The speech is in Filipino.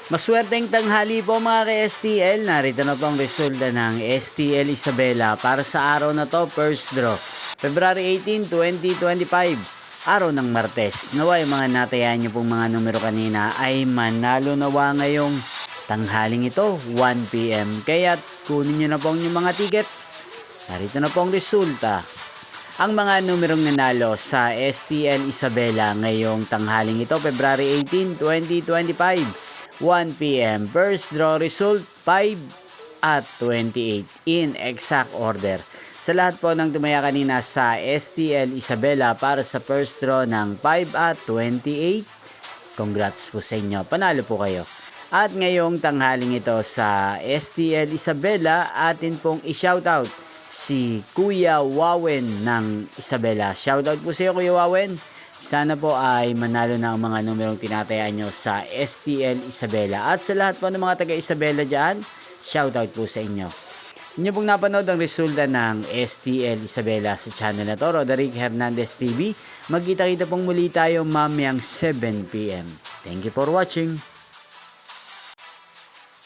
Maswerteng tanghali po mga ka-STL. Narito na po ang resulta ng STL Isabela para sa araw na to, first draw. February 18, 2025, araw ng Martes. Nawa yung mga natayan nyo pong mga numero kanina ay manalo nawa ngayong tanghaling ito, 1 PM. Kaya kunin nyo na po ang inyong mga tickets. Narito na po ang resulta. Ang mga numerong nanalo sa STL Isabela ngayong tanghaling ito, February 18, 2025. 1 PM. First draw result 5 at 28 in exact order. Sa lahat po ng tumaya kanina sa STL Isabela para sa first draw ng 5 at 28, congrats po sa inyo. Panalo po kayo. At ngayong tanghaling ito sa STL Isabela, atin pong i-shoutout si Kuya Wawen ng Isabela. Shoutout po sa iyo, Kuya Wawen. Sana po ay manalo na ang mga numerong tinatayaan nyo sa STL Isabela. At sa lahat po ng mga taga Isabela dyan, shoutout po sa inyo. Inyo pong napanood ang resulta ng STL Isabela sa channel na to, Roderick Hernandez TV. Magkita-kita pong muli tayo mamayang 7 PM. Thank you for watching.